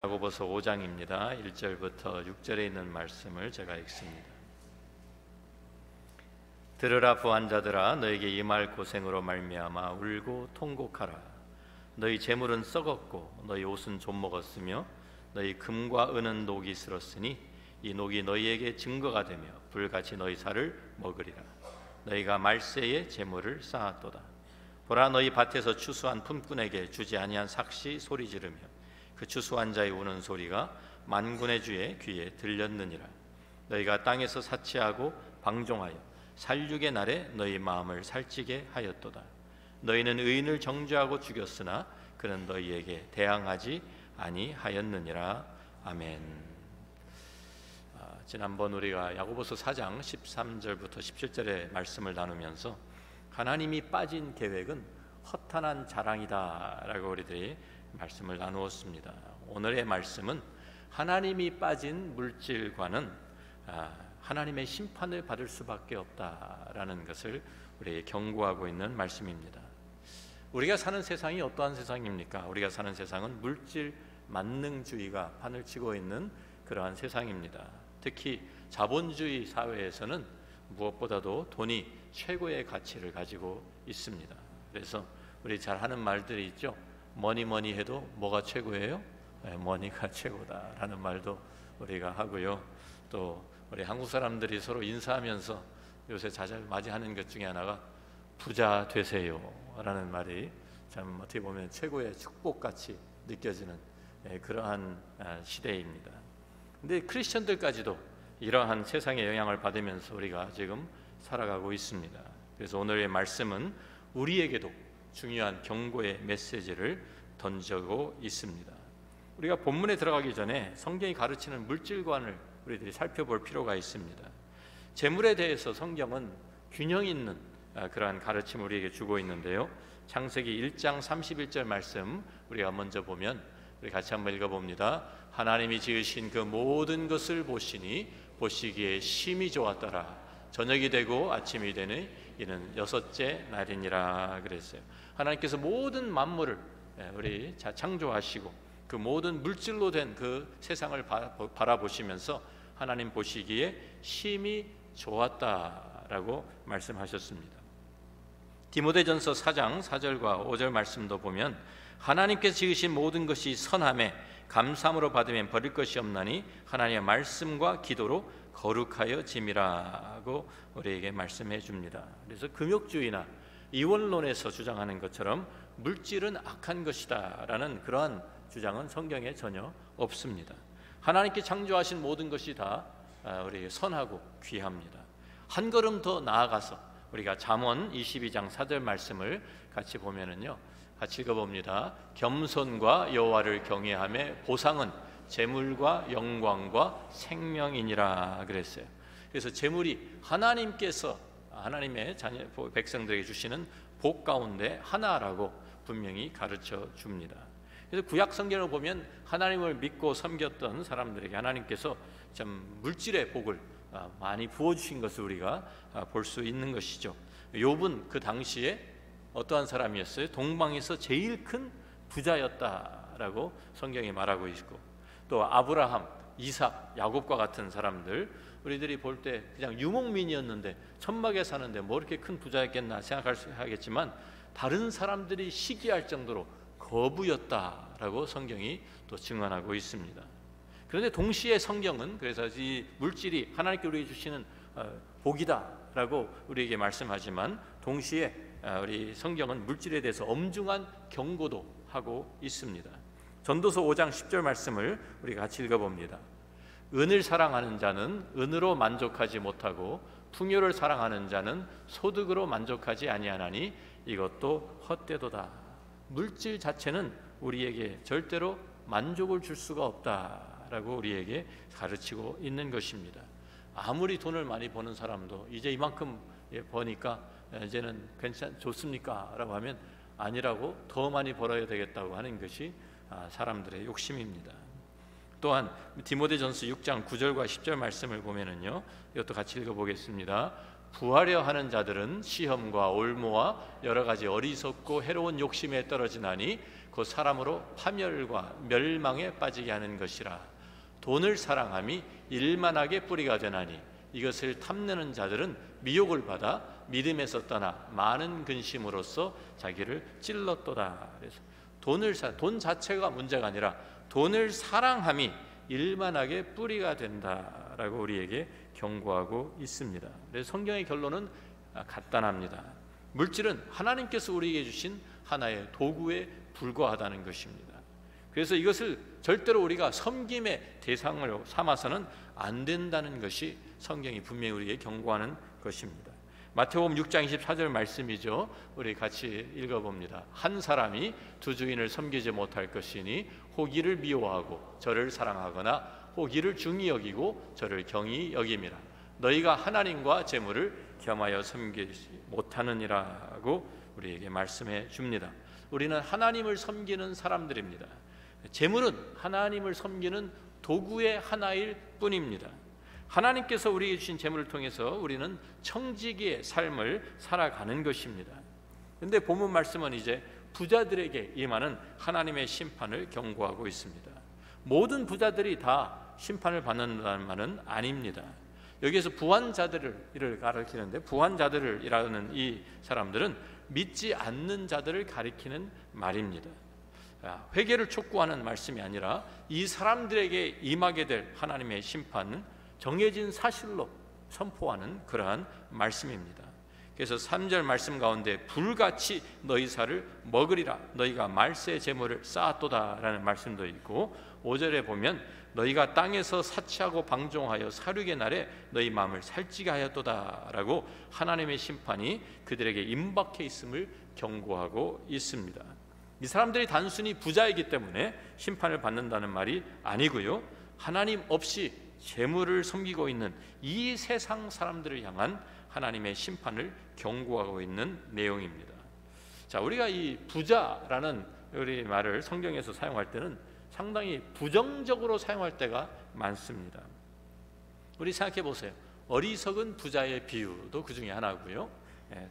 야고보서 5장입니다. 1절부터 6절에 있는 말씀을 제가 읽습니다. 들으라 부한자들아, 너에게 임할 고생으로 말미암아 울고 통곡하라. 너희 재물은 썩었고 너희 옷은 좀 먹었으며 너희 금과 은은 녹이 슬었으니 이 녹이 너희에게 증거가 되며 불같이 너희 살을 먹으리라. 너희가 말세에 재물을 쌓았도다. 보라, 너희 밭에서 추수한 품꾼에게 주지 아니한 삭시 소리 지르며 그 추수한 자의 우는 소리가 만군의 주의 귀에 들렸느니라. 너희가 땅에서 사치하고 방종하여 살육의 날에 너희 마음을 살찌게 하였도다. 너희는 의인을 정죄하고 죽였으나 그는 너희에게 대항하지 아니하였느니라. 아멘. 지난번 우리가 야고보서 4장 13절부터 17절의 말씀을 나누면서 하나님이 빠진 계획은 허탄한 자랑이다 라고 우리들이 말씀을 나누었습니다. 오늘의 말씀은 하나님이 빠진 물질과는 하나님의 심판을 받을 수밖에 없다라는 것을 우리에게 경고하고 있는 말씀입니다. 우리가 사는 세상이 어떠한 세상입니까? 우리가 사는 세상은 물질 만능주의가 판을 치고 있는 그러한 세상입니다. 특히 자본주의 사회에서는 무엇보다도 돈이 최고의 가치를 가지고 있습니다. 그래서 우리 잘 하는 말들이 있죠. 뭐니 해도 뭐가 최고예요? 머니가 최고다라는 말도 우리가 하고요. 또 우리 한국 사람들이 서로 인사하면서 요새 자주 맞이하는 것 중에 하나가 부자 되세요 라는 말이 참 어떻게 보면 최고의 축복같이 느껴지는 그러한 시대입니다. 근데 크리스천들까지도 이러한 세상의 영향을 받으면서 우리가 지금 살아가고 있습니다. 그래서 오늘의 말씀은 우리에게도 중요한 경고의 메시지를 던지고 있습니다. 우리가 본문에 들어가기 전에 성경이 가르치는 물질관을 우리들이 살펴볼 필요가 있습니다. 재물에 대해서 성경은 균형 있는 그러한 가르침을 우리에게 주고 있는데요. 창세기 1장 31절 말씀 우리가 먼저 보면 우리 같이 한번 읽어봅니다. 하나님이 지으신 그 모든 것을 보시니 보시기에 심히 좋았더라. 저녁이 되고 아침이 되니 이는 여섯째 날이니라 그랬어요. 하나님께서 모든 만물을 우리 창조하시고 그 모든 물질로 된 그 세상을 바라보시면서 하나님 보시기에 심히 좋았다라고 말씀하셨습니다. 디모데전서 4장 4절과 5절 말씀도 보면 하나님께서 지으신 모든 것이 선함에 감사함으로 받으면 버릴 것이 없나니 하나님의 말씀과 기도로 거룩하여 짐이라고 우리에게 말씀해 줍니다. 그래서 금욕주의나 이원론에서 주장하는 것처럼 물질은 악한 것이다 라는 그러한 주장은 성경에 전혀 없습니다. 하나님께 창조하신 모든 것이 다 우리에게 선하고 귀합니다. 한 걸음 더 나아가서 우리가 잠언 22장 4절 말씀을 같이 보면은요, 같이 읽어봅니다. 겸손과 여호와를 경외하며 보상은 재물과 영광과 생명이니라 그랬어요. 그래서 재물이 하나님께서 하나님의 자녀 백성들에게 주시는 복 가운데 하나라고 분명히 가르쳐 줍니다. 그래서 구약 성경을 보면 하나님을 믿고 섬겼던 사람들에게 하나님께서 참 물질의 복을 많이 부어주신 것을 우리가 볼 수 있는 것이죠. 욥은 그 당시에 어떠한 사람이었어요? 동방에서 제일 큰 부자였다라고 성경이 말하고 있고, 또 아브라함, 이삭, 야곱과 같은 사람들 우리들이 볼 때 그냥 유목민이었는데 천막에 사는데 뭐 이렇게 큰 부자였겠나 생각하겠지만 다른 사람들이 시기할 정도로 거부였다라고 성경이 또 증언하고 있습니다. 그런데 동시에 성경은 그래서 이 물질이 하나님께 우리에게 주시는 복이다라고 우리에게 말씀하지만 동시에 우리 성경은 물질에 대해서 엄중한 경고도 하고 있습니다. 전도서 5장 10절 말씀을 우리 같이 읽어봅니다. 은을 사랑하는 자는 은으로 만족하지 못하고 풍요를 사랑하는 자는 소득으로 만족하지 아니하나니 이것도 헛되도다. 물질 자체는 우리에게 절대로 만족을 줄 수가 없다라고 우리에게 가르치고 있는 것입니다. 아무리 돈을 많이 버는 사람도 이제 이만큼 버니까 이제는 좋습니까? 라고 하면 아니라고 더 많이 벌어야 되겠다고 하는 것이 사람들의 욕심입니다. 또한 디모데전서 6장 9절과 10절 말씀을 보면은요, 이것도 같이 읽어보겠습니다. 부하려 하는 자들은 시험과 올무와 여러 가지 어리석고 해로운 욕심에 떨어지나니 그 사람으로 파멸과 멸망에 빠지게 하는 것이라. 돈을 사랑함이 일만하게 뿌리가 되나니 이것을 탐내는 자들은 미혹을 받아 믿음에서 떠나 많은 근심으로써 자기를 찔렀도다. 그래서 돈 자체가 문제가 아니라 돈을 사랑함이 일만하게 뿌리가 된다라고 우리에게 경고하고 있습니다. 그래서 성경의 결론은 간단합니다. 물질은 하나님께서 우리에게 주신 하나의 도구에 불과하다는 것입니다. 그래서 이것을 절대로 우리가 섬김의 대상을 삼아서는 안 된다는 것이 성경이 분명히 우리에게 경고하는 것입니다. 마태복음 6장 24절 말씀이죠. 우리 같이 읽어봅니다. 한 사람이 두 주인을 섬기지 못할 것이니 혹 이를 미워하고 저를 사랑하거나 혹 이를 중히 여기고 저를 경히 여김이라. 너희가 하나님과 재물을 겸하여 섬기지 못하느니라고 우리에게 말씀해 줍니다. 우리는 하나님을 섬기는 사람들입니다. 재물은 하나님을 섬기는 도구의 하나일 뿐입니다. 하나님께서 우리에게 주신 재물을 통해서 우리는 청지기의 삶을 살아가는 것입니다. 그런데 본문 말씀은 이제 부자들에게 임하는 하나님의 심판을 경고하고 있습니다. 모든 부자들이 다 심판을 받는다는 말은 아닙니다. 여기에서 부한자들을 가리키는데, 부한자들이라는 이 사람들은 믿지 않는 자들을 가리키는 말입니다. 회개를 촉구하는 말씀이 아니라 이 사람들에게 임하게 될 하나님의 심판은 정해진 사실로 선포하는 그러한 말씀입니다. 그래서 3절 말씀 가운데 불같이 너희 살을 먹으리라 너희가 말세 제물을 쌓았도다라는 말씀도 있고, 5절에 보면 너희가 땅에서 사치하고 방종하여 사륙의 날에 너희 마음을 살찌게 하였도다라고 하나님의 심판이 그들에게 임박해 있음을 경고하고 있습니다. 이 사람들이 단순히 부자이기 때문에 심판을 받는다는 말이 아니고요, 하나님 없이 재물을 섬기고 있는 이 세상 사람들을 향한 하나님의 심판을 경고하고 있는 내용입니다. 자, 우리가 이 부자라는 우리 말을 성경에서 사용할 때는 상당히 부정적으로 사용할 때가 많습니다. 우리 생각해 보세요. 어리석은 부자의 비유도 그 중에 하나고요.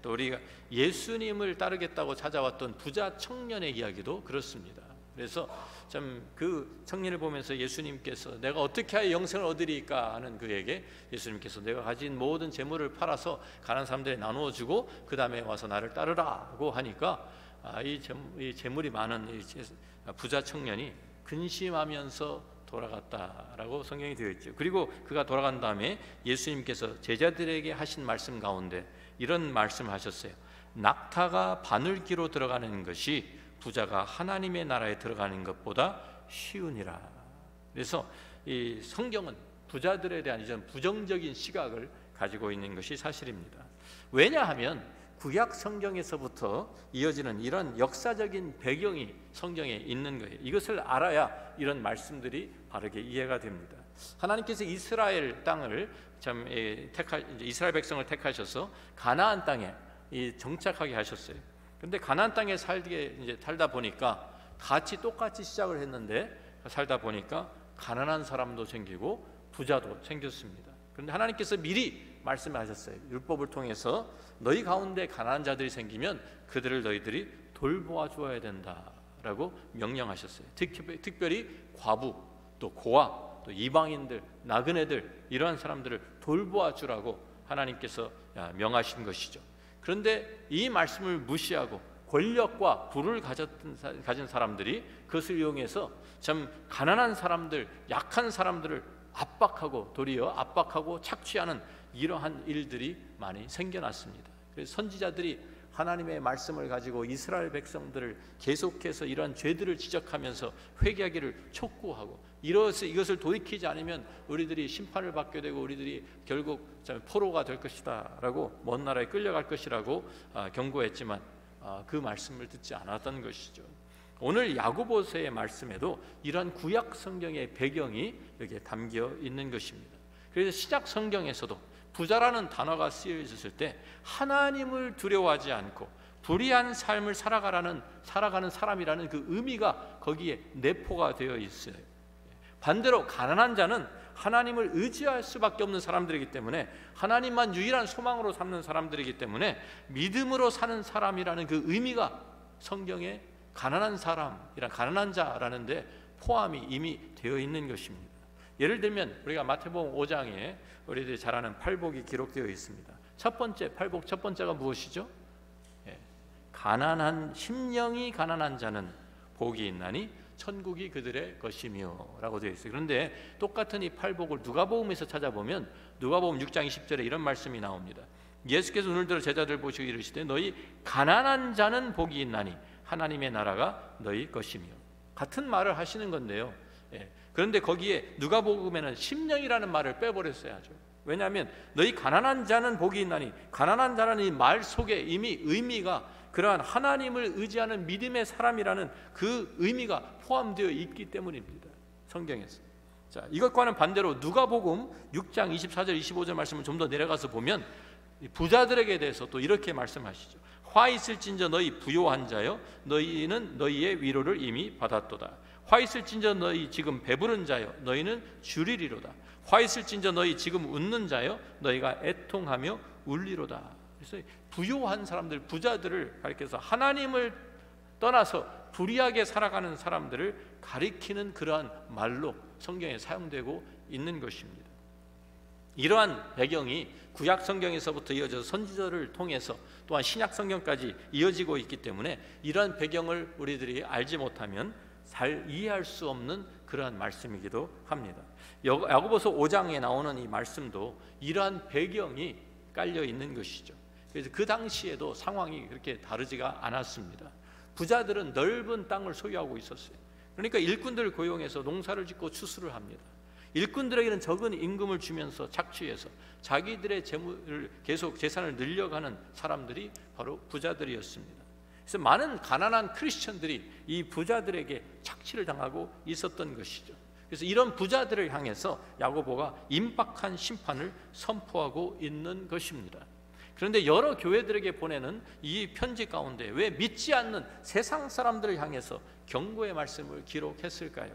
또 우리가 예수님을 따르겠다고 찾아왔던 부자 청년의 이야기도 그렇습니다. 그래서 참 그 청년을 보면서 예수님께서 내가 어떻게 하여 영생을 얻으리까 하는 그에게 예수님께서 내가 가진 모든 재물을 팔아서 가난한 사람들에 나누어 주고 그 다음에 와서 나를 따르라고 하니까 이 재물이 많은 이 부자 청년이 근심하면서 돌아갔다라고 성경이 되어 있죠. 그리고 그가 돌아간 다음에 예수님께서 제자들에게 하신 말씀 가운데 이런 말씀을 하셨어요. 낙타가 바늘기로 들어가는 것이 부자가 하나님의 나라에 들어가는 것보다 쉬우니라. 그래서 이 성경은 부자들에 대한 이런 부정적인 시각을 가지고 있는 것이 사실입니다. 왜냐하면 구약 성경에서부터 이어지는 이런 역사적인 배경이 성경에 있는 거예요. 이것을 알아야 이런 말씀들이 바르게 이해가 됩니다. 하나님께서 이스라엘 땅을 이스라엘 백성을 택하셔서 가나안 땅에 정착하게 하셨어요. 그런데 가나안 땅에 살다 보니까 같이 똑같이 시작을 했는데 살다 보니까 가난한 사람도 생기고 부자도 생겼습니다. 그런데 하나님께서 미리 말씀하셨어요. 율법을 통해서 너희 가운데 가난한 자들이 생기면 그들을 너희들이 돌보아 주어야 된다라고 명령하셨어요. 특별히 과부, 또 고아, 또 이방인들, 나그네들 이러한 사람들을 돌보아 주라고 하나님께서 명하신 것이죠. 그런데 이 말씀을 무시하고 권력과 부를 가진 사람들이 그것을 이용해서 참 가난한 사람들, 약한 사람들을 도리어 압박하고 착취하는 이러한 일들이 많이 생겨났습니다. 그래서 선지자들이 하나님의 말씀을 가지고 이스라엘 백성들을 계속해서 이러한 죄들을 지적하면서 회개하기를 촉구하고, 이것을 돌이키지 않으면 우리들이 심판을 받게 되고 우리들이 결국 포로가 될 것이다 라고 먼 나라에 끌려갈 것이라고 경고했지만 그 말씀을 듣지 않았던 것이죠. 오늘 야고보서의 말씀에도 이러한 구약 성경의 배경이 여기에 담겨 있는 것입니다. 그래서 시작 성경에서도 부자라는 단어가 쓰여 있었을 때 하나님을 두려워하지 않고 불의한 삶을 살아가는 사람이라는 그 의미가 거기에 내포가 되어 있어요. 반대로 가난한 자는 하나님을 의지할 수밖에 없는 사람들이기 때문에, 하나님만 유일한 소망으로 삼는 사람들이기 때문에 믿음으로 사는 사람이라는 그 의미가 성경에 가난한 사람이란 가난한 자라는 데 포함이 이미 되어 있는 것입니다. 예를 들면 우리가 마태복음 5장에 우리들이 잘 아는 팔복이 기록되어 있습니다. 첫 번째 팔복 첫 번째가 무엇이죠? 가난한 심령이 가난한 자는 복이 있나니 천국이 그들의 것이며 라고 되어 있어요. 그런데 똑같은 이 팔복을 누가복음에서 찾아보면 누가복음 6장 20절에 이런 말씀이 나옵니다. 예수께서 눈을 들어 제자들 보시고 이르시되 너희 가난한 자는 복이 있나니 하나님의 나라가 너희 것이며. 같은 말을 하시는 건데요. 그런데 거기에 누가복음에는 심령이라는 말을 빼버렸어야죠. 왜냐하면 너희 가난한 자는 복이 있나니, 가난한 자라는 이 말 속에 이미 의미가 그러한 하나님을 의지하는 믿음의 사람이라는 그 의미가 포함되어 있기 때문입니다. 성경에서. 자, 이것과는 반대로 누가복음 6장 24절 25절 말씀을 좀 더 내려가서 보면 부자들에게 대해서 또 이렇게 말씀하시죠. 화 있을진저 너희 부요한 자여 너희는 너희의 위로를 이미 받았도다. 화 있을진저 너희 지금 배부른 자여 너희는 주리리로다. 화 있을진저 너희 지금 웃는 자여 너희가 애통하며 울리로다. 그래서 부요한 사람들, 부자들을 가리켜서 하나님을 떠나서 불의하게 살아가는 사람들을 가리키는 그러한 말로 성경에 사용되고 있는 것입니다. 이러한 배경이 구약 성경에서부터 이어져서 선지자를 통해서 또한 신약 성경까지 이어지고 있기 때문에 이러한 배경을 우리들이 알지 못하면 잘 이해할 수 없는 그러한 말씀이기도 합니다. 야고보서 5장에 나오는 이 말씀도 이러한 배경이 깔려 있는 것이죠. 그래서 그 당시에도 상황이 그렇게 다르지가 않았습니다. 부자들은 넓은 땅을 소유하고 있었어요. 그러니까 일꾼들을 고용해서 농사를 짓고 추수를 합니다. 일꾼들에게는 적은 임금을 주면서 착취해서 자기들의 재물을 계속 재산을 늘려가는 사람들이 바로 부자들이었습니다. 그래서 많은 가난한 크리스천들이 이 부자들에게 착취를 당하고 있었던 것이죠. 그래서 이런 부자들을 향해서 야고보가 임박한 심판을 선포하고 있는 것입니다. 그런데 여러 교회들에게 보내는 이 편지 가운데 왜 믿지 않는 세상 사람들을 향해서 경고의 말씀을 기록했을까요?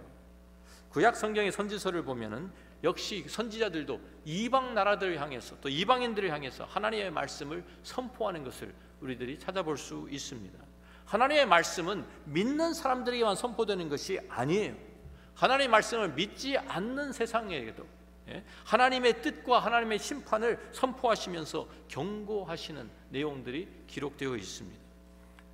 구약 성경의 선지서를 보면은 역시 선지자들도 이방 나라들을 향해서 또 이방인들을 향해서 하나님의 말씀을 선포하는 것을 우리들이 찾아볼 수 있습니다. 하나님의 말씀은 믿는 사람들에게만 선포되는 것이 아니에요. 하나님의 말씀을 믿지 않는 세상에게도 하나님의 뜻과 하나님의 심판을 선포하시면서 경고하시는 내용들이 기록되어 있습니다.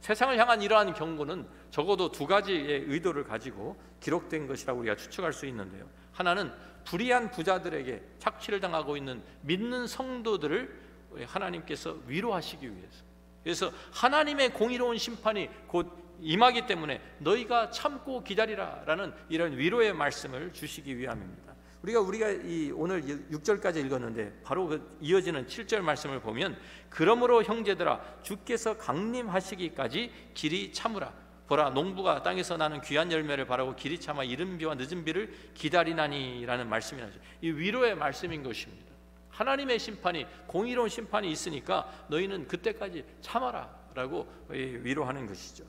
세상을 향한 이러한 경고는 적어도 두 가지의 의도를 가지고 기록된 것이라고 우리가 추측할 수 있는데요. 하나는 불의한 부자들에게 착취를 당하고 있는 믿는 성도들을 하나님께서 위로하시기 위해서, 그래서 하나님의 공의로운 심판이 곧 임하기 때문에 너희가 참고 기다리라라는 이런 위로의 말씀을 주시기 위함입니다. 우리가 오늘 6절까지 읽었는데 바로 그 이어지는 7절 말씀을 보면 그러므로 형제들아 주께서 강림하시기까지 길이 참으라. 보라 농부가 땅에서 나는 귀한 열매를 바라고 길이 참아 이른 비와 늦은 비를 기다리나니라는 말씀이 나죠. 이 위로의 말씀인 것입니다. 하나님의 심판이 공의로운 심판이 있으니까 너희는 그때까지 참아라라고 위로하는 것이죠.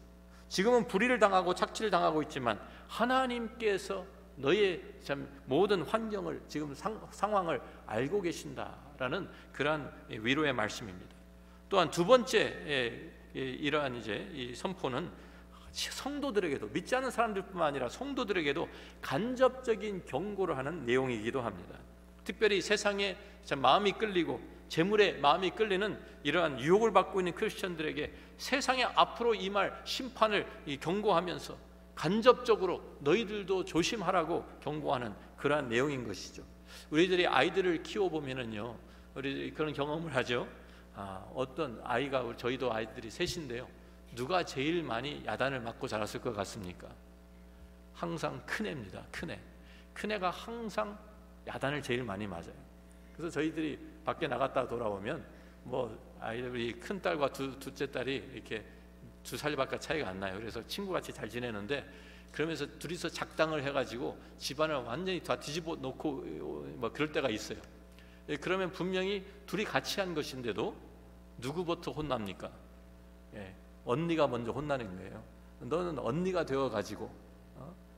지금은 불의를 당하고 착취를 당하고 있지만 하나님께서 너의 참 모든 환경을 지금 상황을 알고 계신다라는 그러한 위로의 말씀입니다. 또한 두 번째 이러한 이제 이 선포는 성도들에게도 믿지 않는 사람들뿐만 아니라 성도들에게도 간접적인 경고를 하는 내용이기도 합니다. 특별히 세상에 참 마음이 끌리고 재물에 마음이 끌리는 이러한 유혹을 받고 있는 크리스천들에게 세상에 앞으로 임할 심판을 경고하면서 간접적으로 너희들도 조심하라고 경고하는 그러한 내용인 것이죠. 우리들이 아이들을 키워보면은요, 우리들이 그런 경험을 하죠. 어떤 아이가, 저희도 아이들이 셋인데요, 누가 제일 많이 야단을 맞고 자랐을 것 같습니까? 항상 큰애입니다. 큰애가 항상 야단을 제일 많이 맞아요. 그래서 저희들이 밖에 나갔다 돌아오면 아이들이 큰 딸과 둘째 딸이 이렇게 2살밖에 차이가 안 나요. 그래서 친구같이 잘 지내는데 그러면서 둘이서 작당을 해가지고 집안을 완전히 다 뒤집어 놓고 그럴 때가 있어요. 그러면 분명히 둘이 같이 한 것인데도 누구부터 혼납니까? 언니가 먼저 혼나는 거예요. 너는 언니가 되어가지고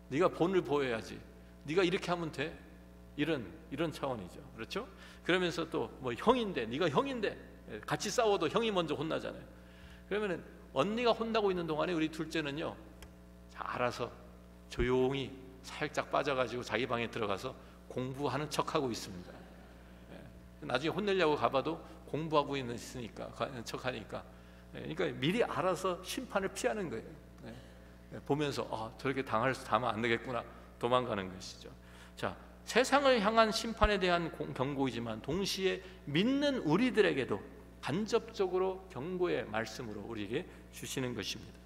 네가 본을 보여야지. 네가 이렇게 하면 돼. 이런 차원이죠. 그렇죠? 그러면서 또 형인데, 네가 형인데 같이 싸워도 형이 먼저 혼나잖아요. 그러면은 언니가 혼나고 있는 동안에 우리 둘째는요 알아서 조용히 살짝 빠져가지고 자기 방에 들어가서 공부하는 척하고 있습니다. 나중에 혼내려고 가봐도 공부하고 있으니까 척하니까, 그러니까 미리 알아서 심판을 피하는 거예요. 보면서 저렇게 당하면 안 되겠구나, 도망가는 것이죠. 자, 세상을 향한 심판에 대한 경고이지만 동시에 믿는 우리들에게도 간접적으로 경고의 말씀으로 우리에게 주시는 것입니다.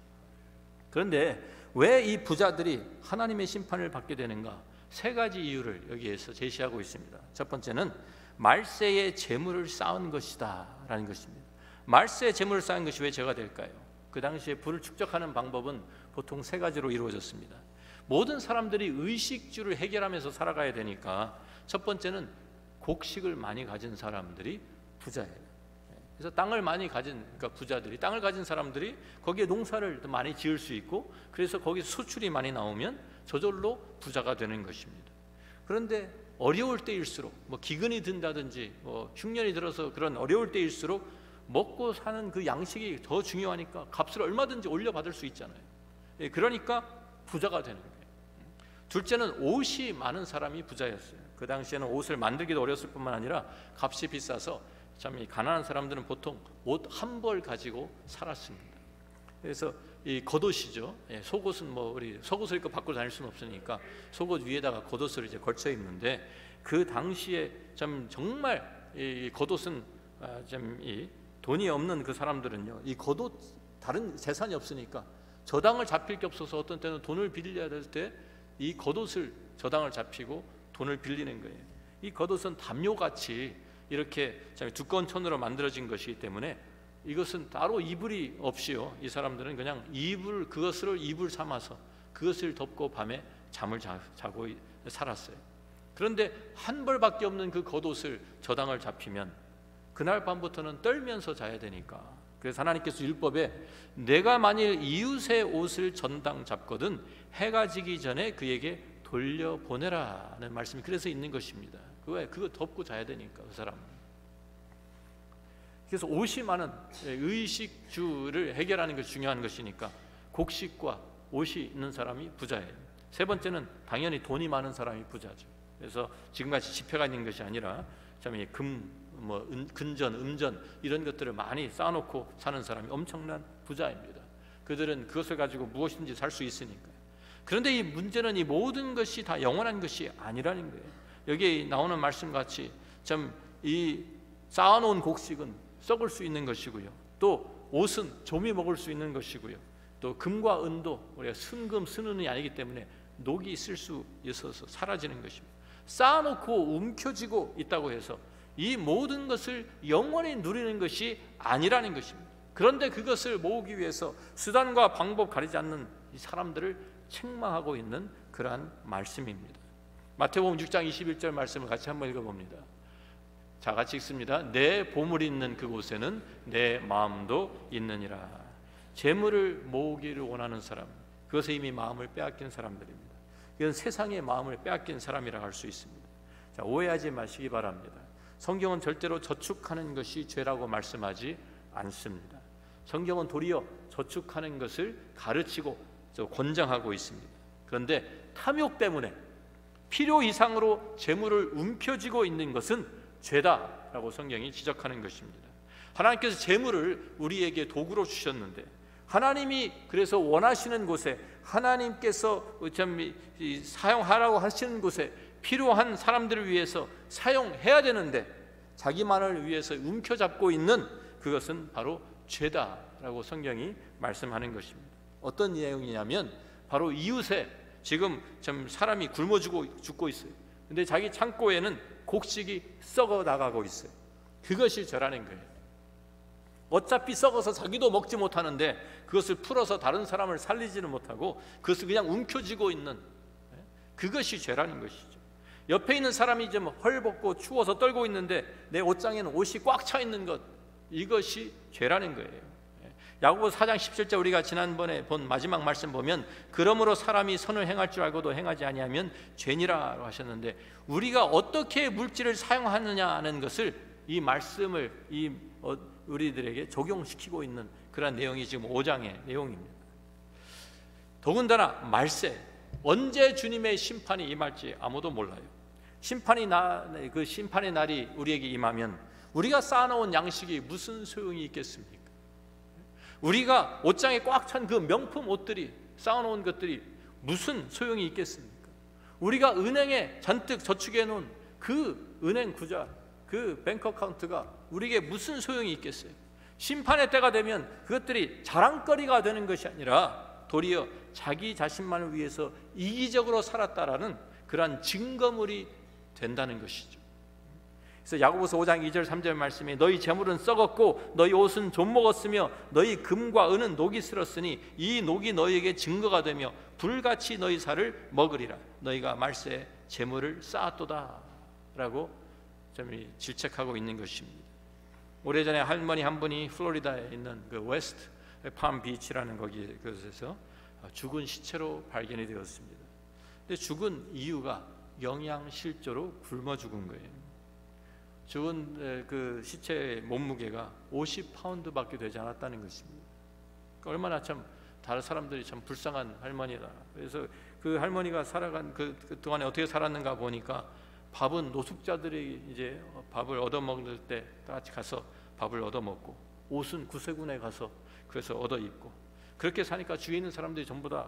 그런데 왜 이 부자들이 하나님의 심판을 받게 되는가? 세 가지 이유를 여기에서 제시하고 있습니다. 첫 번째는 말세의 재물을 쌓은 것이다 라는 것입니다. 말세의 재물을 쌓은 것이 왜 죄가 될까요? 그 당시에 부를 축적하는 방법은 보통 세 가지로 이루어졌습니다. 모든 사람들이 의식주를 해결하면서 살아가야 되니까 첫 번째는 곡식을 많이 가진 사람들이 부자예요. 그래서 땅을 많이 가진, 그러니까 부자들이, 땅을 가진 사람들이 거기에 농사를 많이 지을 수 있고, 그래서 거기서 수출이 많이 나오면 저절로 부자가 되는 것입니다. 그런데 어려울 때일수록, 기근이 든다든지 흉년이 들어서 그런 어려울 때일수록 먹고 사는 그 양식이 더 중요하니까 값을 얼마든지 올려받을 수 있잖아요. 그러니까 부자가 되는 거예요. 둘째는 옷이 많은 사람이 부자였어요. 그 당시에는 옷을 만들기도 어렸을 뿐만 아니라 값이 비싸서 참 이 가난한 사람들은 보통 옷 한 벌 가지고 살았습니다. 그래서 이 겉옷이죠. 속옷은 우리 속옷을 입고 밖으로 다닐 수는 없으니까 속옷 위에다가 겉옷을 이제 걸쳐 입는데, 그 당시에 참 정말 이 겉옷은 좀 이 돈이 없는 그 사람들은요, 이 겉옷 다른 재산이 없으니까 저당을 잡힐 게 없어서 어떤 때는 돈을 빌려야 될 때 이 겉옷을 저당을 잡히고 돈을 빌리는 거예요. 이 겉옷은 담요같이 이렇게 두꺼운 천으로 만들어진 것이기 때문에 이것은 따로 이불이 없이요, 이 사람들은 그냥 그것을 이불 삼아서 그것을 덮고 밤에 잠을 자고 살았어요. 그런데 한 벌밖에 없는 그 겉옷을 저당을 잡히면 그날 밤부터는 떨면서 자야 되니까, 그래서 하나님께서 율법에 내가 만일 이웃의 옷을 전당 잡거든 해가 지기 전에 그에게 돌려보내라는 말씀이 그래서 있는 것입니다. 그거 덮고 자야 되니까 그 사람은. 그래서 옷이 많은 의식주를 해결하는 것이 중요한 것이니까 곡식과 옷이 있는 사람이 부자예요. 세 번째는 당연히 돈이 많은 사람이 부자죠. 그래서 지금같이 지폐가 있는 것이 아니라 참 근전, 음전 이런 것들을 많이 쌓아놓고 사는 사람이 엄청난 부자입니다. 그들은 그것을 가지고 무엇이든지 살 수 있으니까요. 그런데 이 문제는 이 모든 것이 다 영원한 것이 아니라는 거예요. 여기 나오는 말씀같이 참 이 쌓아놓은 곡식은 썩을 수 있는 것이고요, 또 옷은 좀이 먹을 수 있는 것이고요, 또 금과 은도 우리가 순금, 순은이 아니기 때문에 녹이 있을 수 있어서 사라지는 것입니다. 쌓아놓고 움켜쥐고 있다고 해서 이 모든 것을 영원히 누리는 것이 아니라는 것입니다. 그런데 그것을 모으기 위해서 수단과 방법 가리지 않는 이 사람들을 책망하고 있는 그러한 말씀입니다. 마태복음 6장 21절 말씀을 같이 한번 읽어봅니다. 자, 같이 읽습니다. 내 보물이 있는 그곳에는 내 마음도 있느니라. 재물을 모으기를 원하는 사람, 그것에 이미 마음을 빼앗긴 사람들입니다. 이건 세상의 마음을 빼앗긴 사람이라고 할 수 있습니다. 자, 오해하지 마시기 바랍니다. 성경은 절대로 저축하는 것이 죄라고 말씀하지 않습니다. 성경은 도리어 저축하는 것을 가르치고 권장하고 있습니다. 그런데 탐욕 때문에 필요 이상으로 재물을 움켜쥐고 있는 것은 죄다라고 성경이 지적하는 것입니다. 하나님께서 재물을 우리에게 도구로 주셨는데, 하나님이 그래서 원하시는 곳에, 하나님께서 사용하라고 하시는 곳에 필요한 사람들을 위해서 사용해야 되는데 자기만을 위해서 움켜잡고 있는 그것은 바로 죄다라고 성경이 말씀하는 것입니다. 어떤 내용이냐면 바로 이웃에 지금 좀 사람이 굶어 죽고 있어요. 근데 자기 창고에는 곡식이 썩어 나가고 있어요. 그것이 죄라는 거예요. 어차피 썩어서 자기도 먹지 못하는데 그것을 풀어서 다른 사람을 살리지는 못하고 그것을 그냥 움켜쥐고 있는, 그것이 죄라는 것이죠. 옆에 있는 사람이 좀 헐벗고 추워서 떨고 있는데 내 옷장에는 옷이 꽉 차 있는 것, 이것이 죄라는 거예요. 야고보서 4장 17절 우리가 지난번에 본 마지막 말씀 보면 그러므로 사람이 선을 행할 줄 알고도 행하지 아니하면 죄니라고 하셨는데, 우리가 어떻게 물질을 사용하느냐 하는 것을 이 말씀을 우리들에게 적용시키고 있는 그런 내용이 지금 5장의 내용입니다. 더군다나 말세, 언제 주님의 심판이 임할지 아무도 몰라요. 그 심판의 날이 우리에게 임하면 우리가 쌓아놓은 양식이 무슨 소용이 있겠습니까? 우리가 옷장에 꽉 찬 그 명품 옷들이, 쌓아놓은 것들이 무슨 소용이 있겠습니까? 우리가 은행에 잔뜩 저축해 놓은 그 은행 구자, 그 뱅크 어카운트가 우리에게 무슨 소용이 있겠어요? 심판의 때가 되면 그것들이 자랑거리가 되는 것이 아니라 도리어 자기 자신만을 위해서 이기적으로 살았다라는 그러한 증거물이 된다는 것이죠. 그래서 야고보서 5장 2절 3절 말씀에 너희 재물은 썩었고 너희 옷은 좀먹었으며 너희 금과 은은 녹이 슬었으니 이 녹이 너희에게 증거가 되며 불같이 너희 살을 먹으리라. 너희가 말세에 재물을 쌓았도다 라고 좀 질책하고 있는 것입니다. 오래전에 할머니 한 분이 플로리다에 있는 그 웨스트 팜비치라는 그곳에서 죽은 시체로 발견이 되었습니다. 근데 죽은 이유가 영양실조로 굶어 죽은 거예요. 죽은 그 시체의 몸무게가 50파운드밖에 되지 않았다는 것입니다. 그러니까 얼마나 참 다른 사람들이 참 불쌍한 할머니다. 그래서 그 할머니가 살아간 그 동안에 어떻게 살았는가 보니까 밥은 노숙자들이 이제 밥을 얻어 먹을 때 같이 가서 밥을 얻어 먹고, 옷은 구세군에 가서 그래서 얻어 입고, 그렇게 사니까 주위에 있는 사람들이 전부 다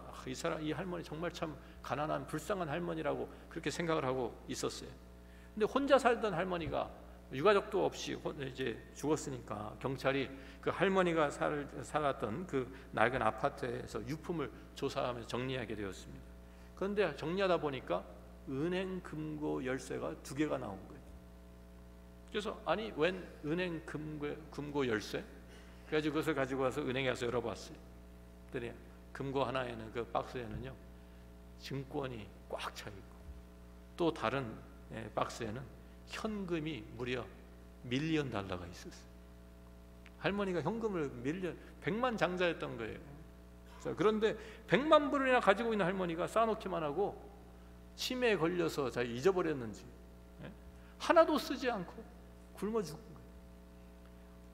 이 할머니 정말 참 가난한 불쌍한 할머니라고 그렇게 생각을 하고 있었어요. 근데 혼자 살던 할머니가 유가족도 없이 이제 죽었으니까 경찰이 그 할머니가 살았던 그 낡은 아파트에서 유품을 조사하면서 정리하게 되었습니다. 그런데 정리하다 보니까 은행 금고 열쇠가 2개가 나온 거예요. 그래서 아니 웬 은행 금고 열쇠? 그래가지고 그것을 가지고 와서 은행에 가서 열어봤어요. 그랬더니 금고 하나에는 그 박스에는요 증권이 꽉 차 있고, 또 다른 박스에는 현금이 무려 $1,000,000가 있었어요. 할머니가 현금을 100만 장자였던 거예요. 그런데 100만 불이나 가지고 있는 할머니가 쌓아놓기만 하고 치매에 걸려서 잘 잊어버렸는지 하나도 쓰지 않고 굶어 죽은 거예요.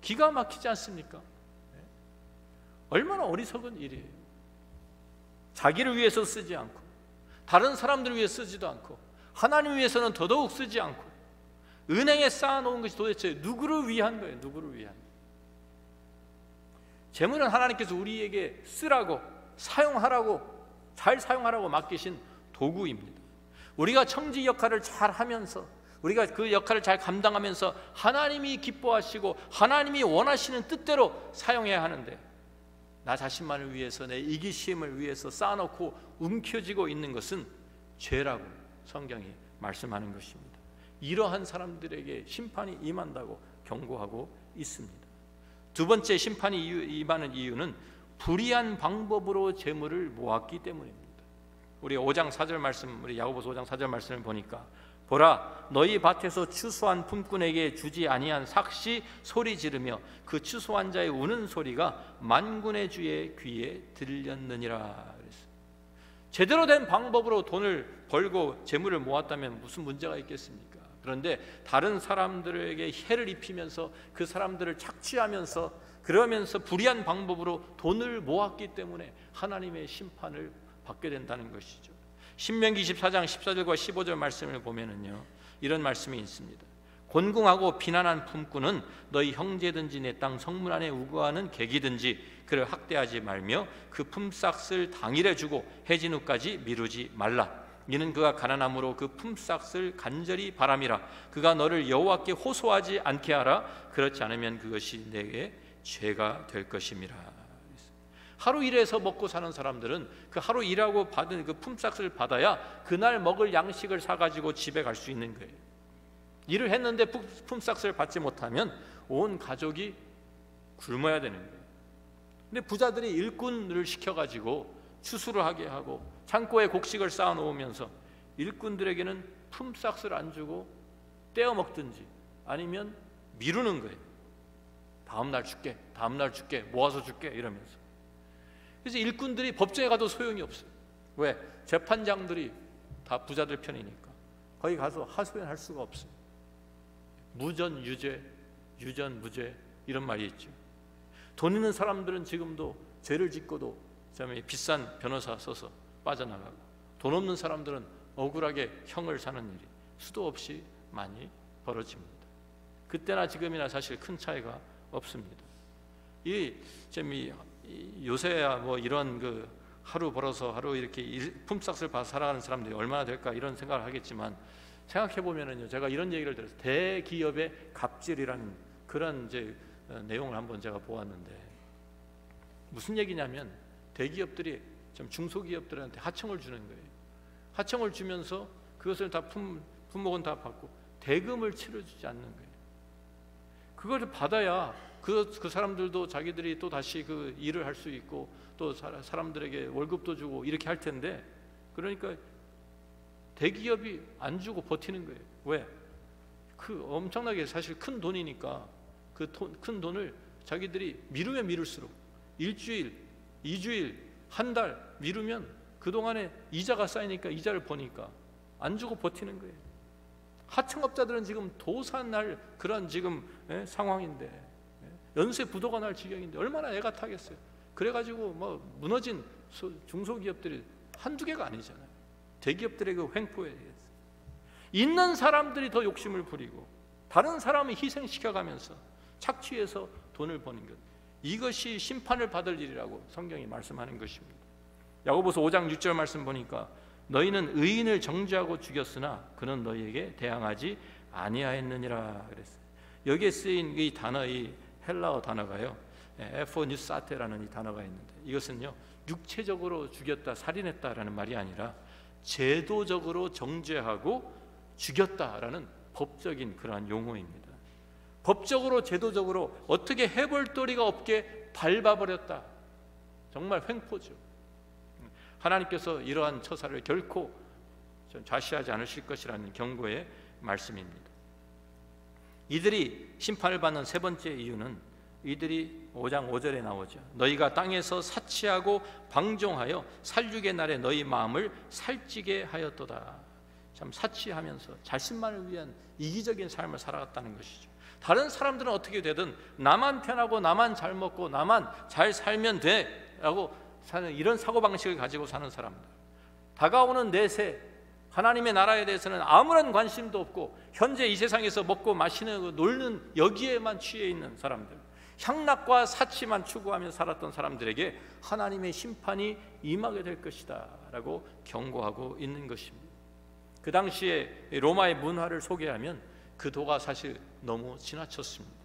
기가 막히지 않습니까? 얼마나 어리석은 일이에요. 자기를 위해서 쓰지 않고, 다른 사람들을 위해 쓰지도 않고, 하나님 위해서는 더더욱 쓰지 않고, 은행에 쌓아놓은 것이 도대체 누구를 위한 거예요? 누구를 위한? 재물은 하나님께서 우리에게 쓰라고, 사용하라고, 잘 사용하라고 맡기신 도구입니다. 우리가 청지 역할을 잘 하면서, 우리가 그 역할을 잘 감당하면서 하나님이 기뻐하시고 하나님이 원하시는 뜻대로 사용해야 하는데, 나 자신만을 위해서, 내 이기심을 위해서 쌓아놓고 움켜쥐고 있는 것은 죄라고 성경이 말씀하는 것입니다. 이러한 사람들에게 심판이 임한다고 경고하고 있습니다. 두 번째 심판이 임하는 이유는 불의한 방법으로 재물을 모았기 때문입니다. 우리 5장 4절 말씀, 우리 야고보서 5장 4절 말씀을 보니까 보라, 너희 밭에서 추수한 품꾼에게 주지 아니한 삭시 소리 지르며 그 추수한 자의 우는 소리가 만군의 주의 귀에 들렸느니라. 제대로 된 방법으로 돈을 벌고 재물을 모았다면 무슨 문제가 있겠습니까? 그런데 다른 사람들에게 해를 입히면서 그 사람들을 착취하면서 그러면서 불의한 방법으로 돈을 모았기 때문에 하나님의 심판을 받게 된다는 것이죠. 신명기 24장 14절과 15절 말씀을 보면은요, 이런 말씀이 있습니다. 곤궁하고 비난한 품꾼은 너희 형제든지 내 땅 성문 안에 우거하는 객이든지 그를 학대하지 말며 그 품삯을 당일에 주고 해진 후까지 미루지 말라. 이는 그가 가난함으로 그 품삯을 간절히 바람이라. 그가 너를 여호와께 호소하지 않게 하라. 그렇지 않으면 그것이 내게 죄가 될 것임이라. 하루 일해서 먹고 사는 사람들은 그 하루 일하고 받은 그 품삯을 받아야 그날 먹을 양식을 사가지고 집에 갈 수 있는 거예요. 일을 했는데 품삯을 받지 못하면 온 가족이 굶어야 되는 거예요. 근데 부자들이 일꾼을 시켜가지고 추수를 하게 하고 창고에 곡식을 쌓아놓으면서 일꾼들에게는 품삯을 안 주고 떼어 먹든지 아니면 미루는 거예요. 다음날 줄게, 다음날 줄게, 모아서 줄게 이러면서. 그래서 일꾼들이 법정에 가도 소용이 없어요. 왜? 재판장들이 다 부자들 편이니까 거기 가서 하소연할 수가 없어요. 무전 유죄, 유전 무죄 이런 말이 있죠. 돈 있는 사람들은 지금도 죄를 짓고도 비싼 변호사 써서 빠져나가고, 돈 없는 사람들은 억울하게 형을 사는 일이 수도 없이 많이 벌어집니다. 그때나 지금이나 사실 큰 차이가 없습니다. 요새야 뭐 이런 하루 벌어서 하루 이렇게 품삯을 받아 살아가는 사람들이 얼마나 될까 이런 생각을 하겠지만, 생각해 보면은요, 제가 이런 얘기를 들어서 대기업의 갑질이라는 그런 내용을 한번 제가 보았는데, 무슨 얘기냐면 대기업들이 좀 중소기업들한테 하청을 주는 거예요. 하청을 주면서 그것을 다 품목은 다 받고 대금을 치러주지 않는 거예요. 그걸 받아야 그 사람들도 자기들이 또 다시 그 일을 할 수 있고 또 사람들에게 월급도 주고 이렇게 할 텐데, 그러니까 대기업이 안 주고 버티는 거예요. 왜? 엄청나게 사실 큰 돈이니까 그 큰 돈을 자기들이 미루면 미룰수록 일주일, 2주일, 한 달 미루면 그동안에 이자가 쌓이니까 이자를 버니까 안 주고 버티는 거예요. 하청업자들은 지금 도산날 그런 지금 상황인데, 연쇄 부도가 날 지경인데 얼마나 애가 타겠어요. 그래가지고 뭐 무너진 중소기업들이 한두 개가 아니잖아요. 대기업들의 그 횡포에 의해서 있는 사람들이 더 욕심을 부리고 다른 사람을 희생시켜가면서 착취해서 돈을 버는 것, 이것이 심판을 받을 일이라고 성경이 말씀하는 것입니다. 야고보서 5장 6절 말씀 보니까 너희는 의인을 정죄하고 죽였으나 그는 너희에게 대항하지 아니하였느니라 그랬어요. 여기에 쓰인 이 단어의 헬라어 단어가요, 에포니사테라는 이 단어가 있는데, 이것은요 육체적으로 죽였다, 살인했다라는 말이 아니라 제도적으로 정죄하고 죽였다라는 법적인 그러한 용어입니다. 법적으로 제도적으로 어떻게 해볼 도리가 없게 밟아버렸다. 정말 횡포죠. 하나님께서 이러한 처사를 결코 좌시하지 않으실 것이라는 경고의 말씀입니다. 이들이 심판을 받는 세 번째 이유는 이들이 5장 5절에 나오죠. 너희가 땅에서 사치하고 방종하여 살육의 날에 너희 마음을 살찌게 하였도다. 참 사치하면서 자신만을 위한 이기적인 삶을 살아갔다는 것이죠. 다른 사람들은 어떻게 되든 나만 편하고 나만 잘 먹고 나만 잘 살면 돼 라고 사는 이런 사고방식을 가지고 사는 사람들, 다가오는 내세 하나님의 나라에 대해서는 아무런 관심도 없고 현재 이 세상에서 먹고 마시는 놀는 여기에만 취해 있는 사람들, 향락과 사치만 추구하며 살았던 사람들에게 하나님의 심판이 임하게 될 것이다 라고 경고하고 있는 것입니다. 그 당시에 로마의 문화를 소개하면 그 도가 사실 너무 지나쳤습니다.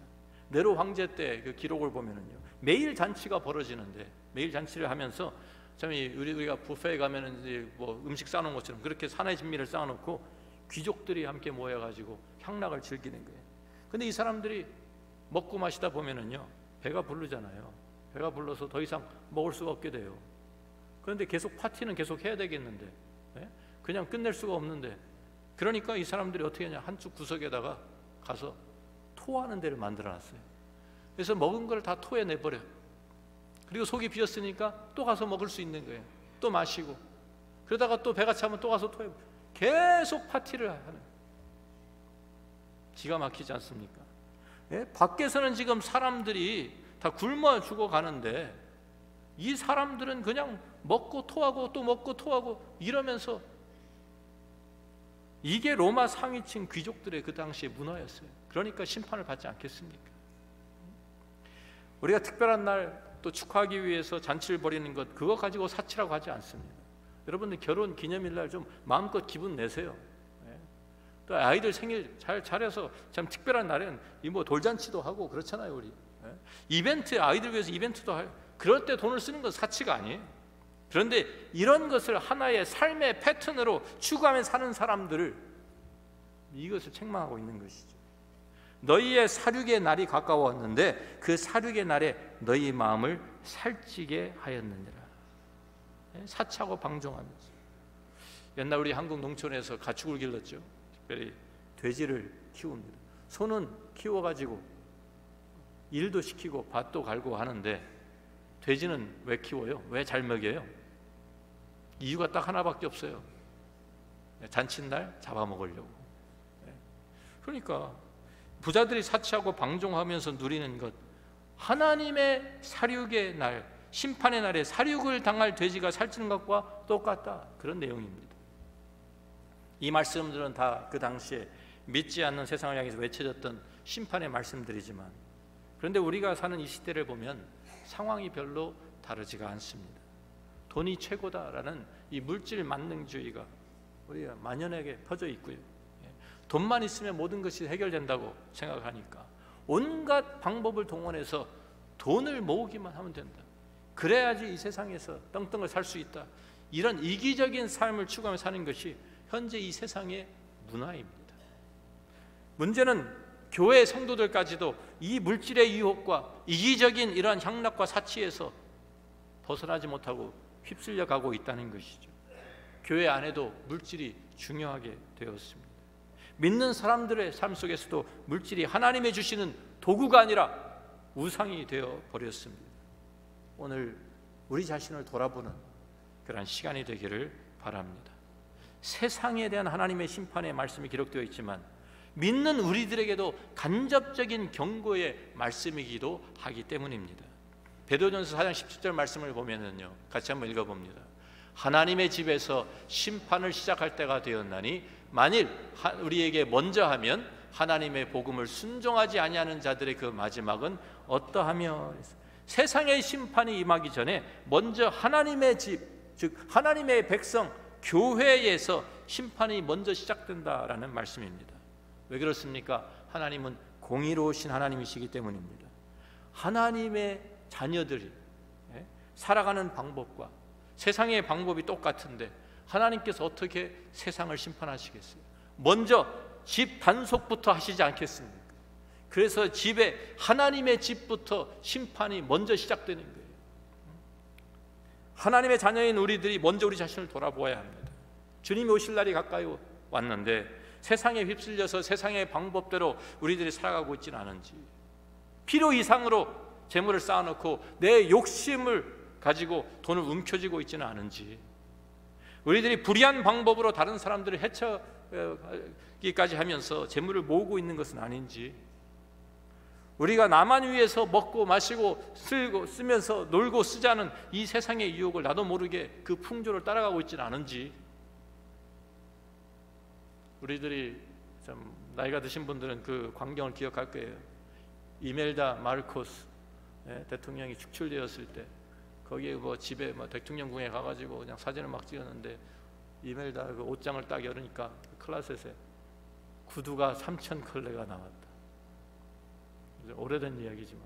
네로 황제 때 그 기록을 보면은요, 매일 잔치가 벌어지는데 매일 잔치를 하면서 참 우리가 뷔페에 가면은 이제 뭐 음식 쌓아놓은 것처럼 그렇게 산의 진미를 쌓아놓고 귀족들이 함께 모여가지고 향락을 즐기는 거예요. 근데 이 사람들이 먹고 마시다 보면은요 배가 부르잖아요. 배가 불러서 더 이상 먹을 수가 없게 돼요. 그런데 계속 파티는 계속 해야 되겠는데 그냥 끝낼 수가 없는데, 그러니까 이 사람들이 어떻게 하냐, 한쪽 구석에다가 가서 토하는 데를 만들어놨어요. 그래서 먹은 걸 다 토해내버려요. 그리고 속이 비었으니까 또 가서 먹을 수 있는 거예요. 또 마시고, 그러다가 또 배가 차면 또 가서 토해. 계속 파티를 하는, 기가 막히지 않습니까? 밖에서는 지금 사람들이 다 굶어 죽어가는데 이 사람들은 그냥 먹고 토하고 또 먹고 토하고 이러면서, 이게 로마 상위층 귀족들의 그 당시의 문화였어요. 그러니까 심판을 받지 않겠습니까? 우리가 특별한 날 또 축하하기 위해서 잔치를 벌이는 것, 그거 가지고 사치라고 하지 않습니다. 여러분들 결혼 기념일 날 좀 마음껏 기분 내세요. 또 아이들 생일 잘해서 참 특별한 날엔 뭐 돌잔치도 하고 그렇잖아요. 우리 이벤트, 아이들 위해서 이벤트도 할, 그럴 때 돈을 쓰는 건 사치가 아니에요. 그런데 이런 것을 하나의 삶의 패턴으로 추구하며 사는 사람들을, 이것을 책망하고 있는 것이죠. 너희의 살육의 날이 가까웠는데 그 살육의 날에 너희 마음을 살찌게 하였느니라. 사치하고 방종하면서. 옛날 우리 한국 농촌에서 가축을 길렀죠. 특별히 돼지를 키웁니다. 소는 키워가지고 일도 시키고 밭도 갈고 하는데, 돼지는 왜 키워요? 왜 잘 먹여요? 이유가 딱 하나밖에 없어요. 잔칫날 잡아먹으려고. 그러니까 부자들이 사치하고 방종하면서 누리는 것, 하나님의 살육의 날, 심판의 날에 살육을 당할 돼지가 살찌는 것과 똑같다, 그런 내용입니다. 이 말씀들은 다 그 당시에 믿지 않는 세상을 향해서 외쳐졌던 심판의 말씀들이지만, 그런데 우리가 사는 이 시대를 보면 상황이 별로 다르지가 않습니다. 돈이 최고다라는 이 물질 만능주의가 우리가 만연하게 퍼져 있고요. 돈만 있으면 모든 것이 해결된다고 생각하니까 온갖 방법을 동원해서 돈을 모으기만 하면 된다, 그래야지 이 세상에서 떵떵을 살 수 있다, 이런 이기적인 삶을 추구하며 사는 것이 현재 이 세상의 문화입니다. 문제는 교회 성도들까지도 이 물질의 유혹과 이기적인 이러한 향락과 사치에서 벗어나지 못하고 휩쓸려 가고 있다는 것이죠. 교회 안에도 물질이 중요하게 되었습니다. 믿는 사람들의 삶 속에서도 물질이 하나님의 주시는 도구가 아니라 우상이 되어 버렸습니다. 오늘 우리 자신을 돌아보는 그런 시간이 되기를 바랍니다. 세상에 대한 하나님의 심판의 말씀이 기록되어 있지만 믿는 우리들에게도 간접적인 경고의 말씀이기도 하기 때문입니다. 베드로전서 4장 17절 말씀을 보면은요, 같이 한번 읽어봅니다. 하나님의 집에서 심판을 시작할 때가 되었나니 만일 우리에게 먼저 하면 하나님의 복음을 순종하지 아니하는 자들의 그 마지막은 어떠하며, 세상의 심판이 임하기 전에 먼저 하나님의 집, 즉 하나님의 백성 교회에서 심판이 먼저 시작된다라는 말씀입니다. 왜 그렇습니까? 하나님은 공의로우신 하나님이시기 때문입니다. 하나님의 자녀들이 살아가는 방법과 세상의 방법이 똑같은데 하나님께서 어떻게 세상을 심판하시겠어요? 먼저 집 단속부터 하시지 않겠습니까? 그래서 집에, 하나님의 집부터 심판이 먼저 시작되는 거예요. 하나님의 자녀인 우리들이 먼저 우리 자신을 돌아보아야 합니다. 주님이 오실 날이 가까이 왔는데 세상에 휩쓸려서 세상의 방법대로 우리들이 살아가고 있지는 않은지, 필요 이상으로 재물을 쌓아놓고 내 욕심을 가지고 돈을 움켜쥐고 있지는 않은지, 우리들이 불의한 방법으로 다른 사람들을 해쳐기까지 하면서 재물을 모으고 있는 것은 아닌지, 우리가 나만 위해서 먹고 마시고 쓰면서 놀고 쓰자는 이 세상의 유혹을 나도 모르게 그 풍조를 따라가고 있지는 않은지, 우리들이 좀 나이가 드신 분들은 그 광경을 기억할 거예요. 이멜다 마르코스 대통령이 축출되었을 때 거기에 집에 대통령궁에 가가지고 그냥 사진을 막 찍었는데 이멜다 그 옷장을 딱 열으니까 클라셋에 구두가 3,000컬레가 나왔다. 오래된 이야기지만,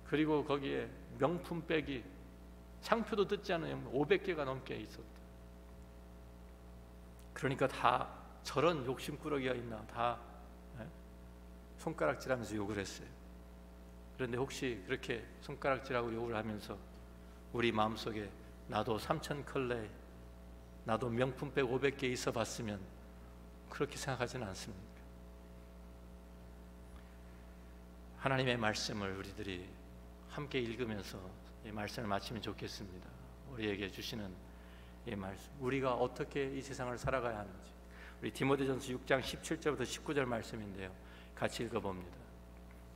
그리고 거기에 명품백이 상표도 뜯지 않은 500개가 넘게 있었다. 그러니까 다 저런 욕심꾸러기가 있나, 다 손가락질하면서 욕을 했어요. 그런데 혹시 그렇게 손가락질하고 욕을 하면서 우리 마음속에 나도 3,000컬레, 나도 명품백 500개 있어 봤으면 그렇게 생각하지는 않습니까? 하나님의 말씀을 우리들이 함께 읽으면서 이 말씀을 마치면 좋겠습니다. 우리에게 주시는 이 말씀, 우리가 어떻게 이 세상을 살아가야 하는지, 우리 디모데전서 6장 17절부터 19절 말씀인데요, 같이 읽어봅니다.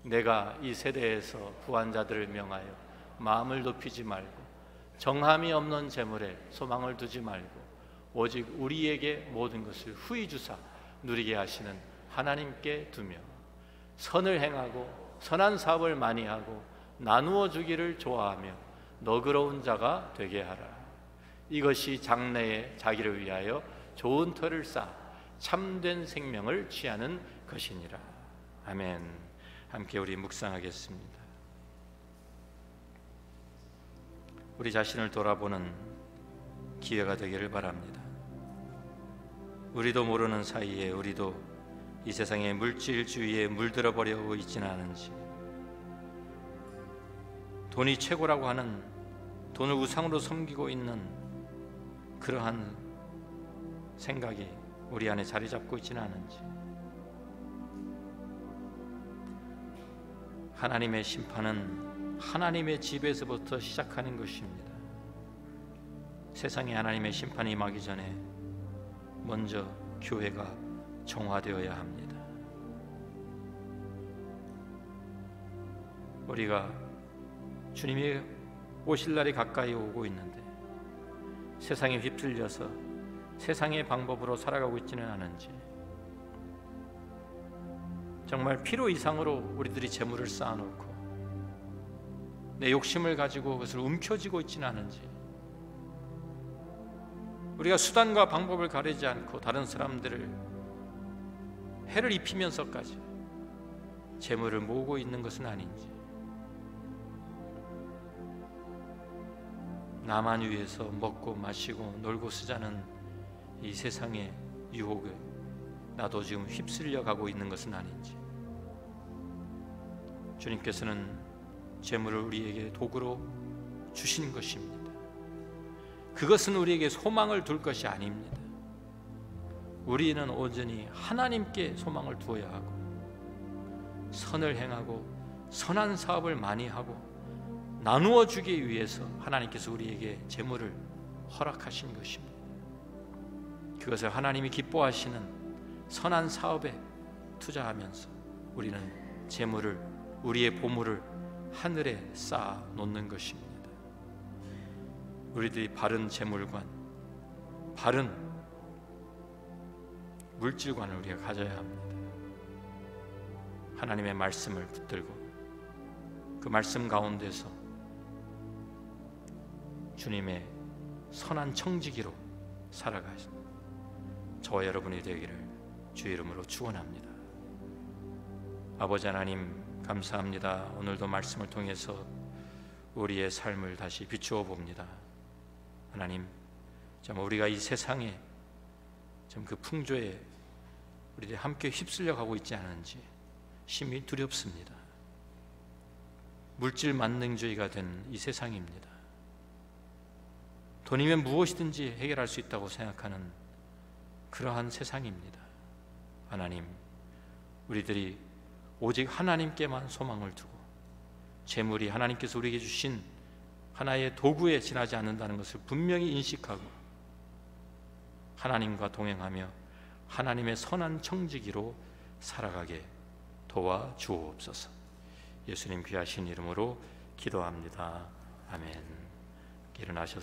내가 이 세대에서 구한 자들을 명하여 마음을 높이지 말고 정함이 없는 재물에 소망을 두지 말고 오직 우리에게 모든 것을 후히 주사 누리게 하시는 하나님께 두며 선을 행하고 선한 사업을 많이 하고 나누어 주기를 좋아하며 너그러운 자가 되게 하라. 이것이 장래에 자기를 위하여 좋은 터를 쌓아 참된 생명을 취하는 것이니라. 아멘. 함께 우리 묵상하겠습니다. 우리 자신을 돌아보는 기회가 되기를 바랍니다. 우리도 모르는 사이에 우리도 이 세상의 물질주의에 물들어 버려오고 있지는 않은지, 돈이 최고라고 하는, 돈을 우상으로 섬기고 있는 그러한 생각이 우리 안에 자리 잡고 있지는 않은지, 하나님의 심판은 하나님의 집에서부터 시작하는 것입니다. 세상에 하나님의 심판이 임하기 전에 먼저 교회가 정화되어야 합니다. 우리가 주님이 오실 날이 가까이 오고 있는데 세상에 휩쓸려서 세상의 방법으로 살아가고 있지는 않은지, 정말 필요 이상으로 우리들이 재물을 쌓아놓고 내 욕심을 가지고 그것을 움켜쥐고 있지는 않은지, 우리가 수단과 방법을 가리지 않고 다른 사람들을 해를 입히면서까지 재물을 모으고 있는 것은 아닌지, 나만 위해서 먹고 마시고 놀고 쓰자는 이 세상의 유혹에 나도 지금 휩쓸려 가고 있는 것은 아닌지, 주님께서는 재물을 우리에게 도구로 주신 것입니다. 그것은 우리에게 소망을 둘 것이 아닙니다. 우리는 온전히 하나님께 소망을 두어야 하고 선을 행하고 선한 사업을 많이 하고 나누어 주기 위해서 하나님께서 우리에게 재물을 허락하신 것입니다. 그것을 하나님이 기뻐하시는 선한 사업에 투자하면서 우리는 재물을, 우리의 보물을 하늘에 쌓아 놓는 것입니다. 우리들이 바른 재물관, 바른 물질관을 우리가 가져야 합니다. 하나님의 말씀을 붙들고 그 말씀 가운데서 주님의 선한 청지기로 살아가신 저와 여러분이 되기를 주의 이름으로 축원합니다. 아버지 하나님, 감사합니다. 오늘도 말씀을 통해서 우리의 삶을 다시 비추어 봅니다. 하나님, 참 우리가 이 세상에 좀 그 풍조에 우리들이 함께 휩쓸려 가고 있지 않은지 심히 두렵습니다. 물질 만능주의가 된 이 세상입니다. 돈이면 무엇이든지 해결할 수 있다고 생각하는 그러한 세상입니다. 하나님, 우리들이 오직 하나님께만 소망을 두고 재물이 하나님께서 우리에게 주신 하나의 도구에 지나지 않는다는 것을 분명히 인식하고 하나님과 동행하며 하나님의 선한 청지기로 살아가게 도와 주옵소서. 예수님 귀하신 이름으로 기도합니다. 아멘. 일어나셔서